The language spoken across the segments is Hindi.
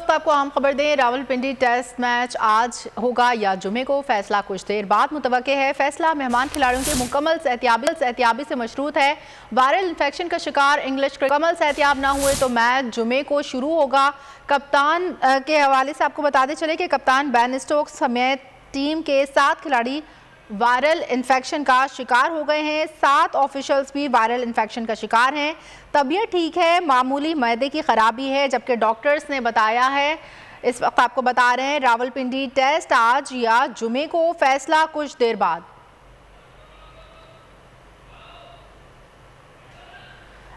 वक्त आपको आम खबर दें, रावलपिंडी टेस्ट मैच आज होगा या जुमे को, फैसला कुछ देर बाद मुतवक्के है। फैसला मेहमान खिलाड़ियों के मुकम्मल एहतियाबी से मशरूत है। वायरल इन्फेक्शन का शिकार इंग्लिश मुकम्मल एहतियाब ना हुए तो मैच जुमे को शुरू होगा। कप्तान के हवाले से आपको बताते चले कि कप्तान बेन स्टोक्स समेत टीम के 7 खिलाड़ी वायरल इन्फेक्शन का शिकार हो गए हैं। 7 ऑफिशियल्स भी वायरल इन्फेक्शन का शिकार हैं। तबीयत ठीक है, मामूली मैदे की खराबी है, जबकि डॉक्टर्स ने बताया है। इस वक्त आपको बता रहे हैं रावलपिंडी टेस्ट आज या जुमे को, फैसला कुछ देर बाद।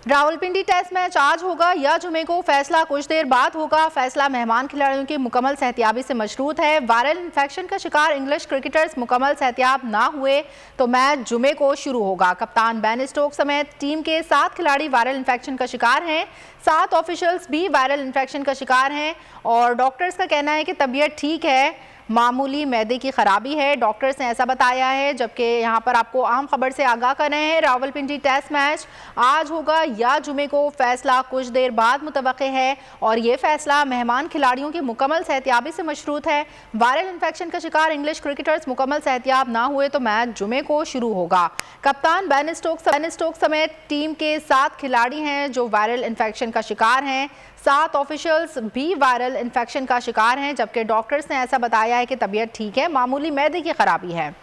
रावलपिंडी टेस्ट मैच आज होगा या जुमे को, फैसला कुछ देर बाद होगा। फैसला मेहमान खिलाड़ियों की मुकम्मल एहतियाबी से मशरूत है। वायरल इन्फेक्शन का शिकार इंग्लिश क्रिकेटर्स मुकम्मल एहतियाब ना हुए तो मैच जुमे को शुरू होगा। कप्तान बेन स्टोक्स समेत टीम के 7 खिलाड़ी वायरल इन्फेक्शन का शिकार हैं। 7 ऑफिशियल्स भी वायरल इन्फेक्शन का शिकार हैं और डॉक्टर्स का कहना है कि तबीयत ठीक है, मामूली मैदे की खराबी है। डॉक्टर्स ने ऐसा बताया है। जबकि यहाँ पर आपको आम खबर से आगाह कर रहे हैं, रावलपिंडी टेस्ट मैच आज होगा या जुमे को, फैसला कुछ देर बाद मुतवक्के है और ये फैसला मेहमान खिलाड़ियों की मुकम्मल एहतियाबी से मशरूत है। वायरल इन्फेक्शन का शिकार इंग्लिश क्रिकेटर्स मुकम्मल एहतियाब ना हुए तो मैच जुमे को शुरू होगा। कप्तान बेन स्टोक्स समेत टीम के 7 खिलाड़ी हैं जो वायरल इन्फेक्शन का शिकार हैं। 7 ऑफिशियल्स भी वायरल इन्फेक्शन का शिकार हैं, जबकि डॉक्टर्स ने ऐसा बताया है कि तबीयत ठीक है, मामूली मैदे की खराबी है।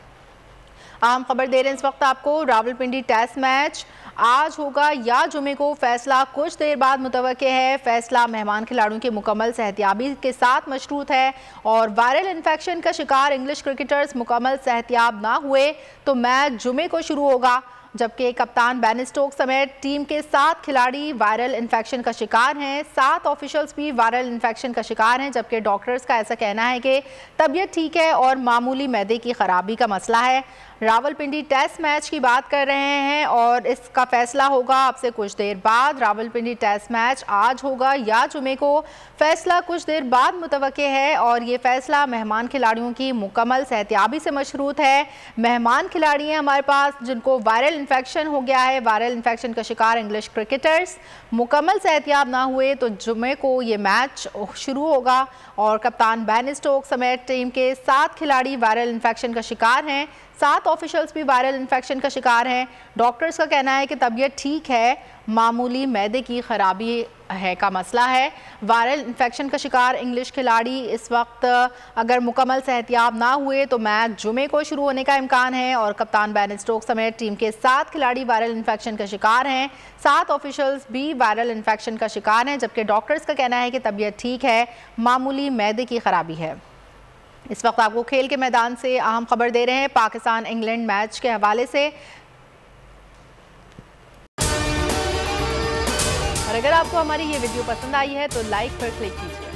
आम खबर दे रहे हैं इस वक्त आपको, रावलपिंडी टेस्ट मैच आज होगा या जुमे को, फैसला कुछ देर बाद मुतवक्के है। फैसला मेहमान खिलाड़ियों की मुकम्मल एहतियाबी के साथ मशरूत है और वायरल इन्फेक्शन का शिकार इंग्लिश क्रिकेटर्स मुकम्मल एहतियाब ना हुए तो मैच जुमे को शुरू होगा। जबकि कप्तान बेन स्टोक्स समेत टीम के 7 खिलाड़ी वायरल इन्फेक्शन का शिकार हैं। 7 ऑफिशियल्स भी वायरल इन्फेक्शन का शिकार हैं, जबकि डॉक्टर्स का ऐसा कहना है कि तबीयत ठीक है और मामूली मैदे की खराबी का मसला है। रावलपिंडी टेस्ट मैच की बात कर रहे हैं और इसका फैसला होगा अब से कुछ देर बाद। रावलपिंडी टेस्ट मैच आज होगा या जुमे को, फैसला कुछ देर बाद मुतवक्के है और ये फैसला मेहमान खिलाड़ियों की मुकम्मल एहतियाबी से मशरूत है। मेहमान खिलाड़ी हैं हमारे पास जिनको वायरल इन्फेक्शन हो गया है। वायरल इन्फेक्शन का शिकार इंग्लिश क्रिकेटर्स मुकम्मल एहतियाब ना हुए तो जुमे को ये मैच शुरू होगा और कप्तान बेन स्टोक्स समेत टीम के 7 खिलाड़ी वायरल इन्फेक्शन का शिकार हैं। 7 ऑफिशियल्स भी वायरल इन्फेक्शन का शिकार हैं। डॉक्टर्स का कहना है कि तबीयत ठीक है, मामूली मैदे की खराबी है का मसला है। वायरल इन्फेक्शन का शिकार इंग्लिश खिलाड़ी इस वक्त अगर मुकम्मल एहतियाब ना हुए तो मैच जुमे को शुरू होने का इम्कान है और कप्तान बेन स्टोक्स समेत टीम के 7 खिलाड़ी वायरल इन्फेक्शन का शिकार हैं। 7 ऑफिशियल्स भी वायरल इन्फेक्शन का शिकार हैं, जबकि डॉक्टर्स का कहना है कि तबीयत ठीक है, मामूली मैदे की खराबी है। इस वक्त आपको खेल के मैदान से अहम खबर दे रहे हैं पाकिस्तान इंग्लैंड मैच के हवाले से। और अगर आपको हमारी ये वीडियो पसंद आई है तो लाइक पर क्लिक कीजिए।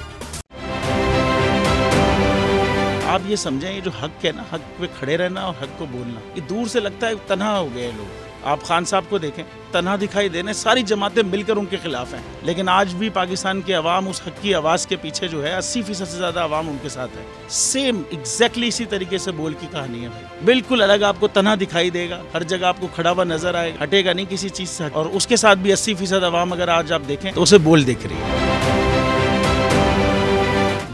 आप ये समझें, ये जो हक है ना, हक पे खड़े रहना और हक को बोलना, ये दूर से लगता है तन्हा हो गए लोग। आप खान साहब को देखें, तन्हा दिखाई देने, सारी जमातें मिलकर उनके खिलाफ हैं, लेकिन आज भी पाकिस्तान के अवाम उस हक की आवाज़ के पीछे जो है 80% से ज़्यादा अवाम उनके साथ है। सेम एग्जैक्टली इसी तरीके से बोल की कहानी है भाई, बिल्कुल अलग आपको तन्हा दिखाई देगा, हर जगह आपको खड़ा हुआ नजर आएगा, हटेगा नहीं किसी चीज़ से। और उसके साथ भी 80% अवाम अगर आज आप देखें तो उसे बोल दिख रही है।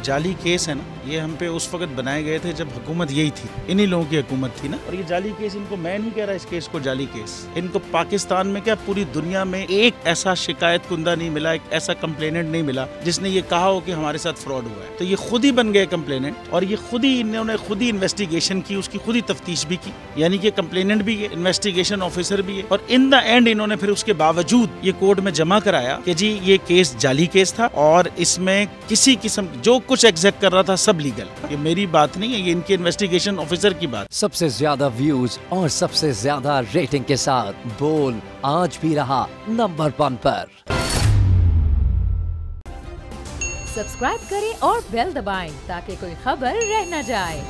जाली केस है ना, ये हम पे उस वक्त बनाए गए थे जब हुकूमत यही थी, इन्हीं लोगों की हुकूमत थी ना। और ये जाली केस, इनको मैं नहीं कह रहा इस केस को जाली केस, इनको पाकिस्तान में क्या पूरी दुनिया में एक ऐसा शिकायत कुंदा नहीं मिला, एक ऐसा कंप्लेनेंट नहीं मिला जिसने ये कहा हो कि हमारे साथ फ्रॉड हुआ है। तो ये खुद ही बन गए कंप्लेनेंट और ये खुद ही इन्होंने खुद ही इन्वेस्टिगेशन की, उसकी खुद ही तफ्तीश भी की, यानी कि कंप्लेनेंट भी है, इन्वेस्टिगेशन ऑफिसर भी है। और इन द एंड इन्होंने फिर उसके बावजूद ये कोर्ट में जमा कराया कि जी ये केस जाली केस था और इसमें किसी किस्म जो कुछ एग्जैक्ट कर रहा था सब लीगल। ये मेरी बात नहीं है, ये इनके इन्वेस्टिगेशन ऑफिसर की बात। सबसे ज्यादा व्यूज और सबसे ज्यादा रेटिंग के साथ बोल आज भी रहा नंबर 1 पर। सब्सक्राइब करें और बेल दबाएं ताकि कोई खबर रह न जाए।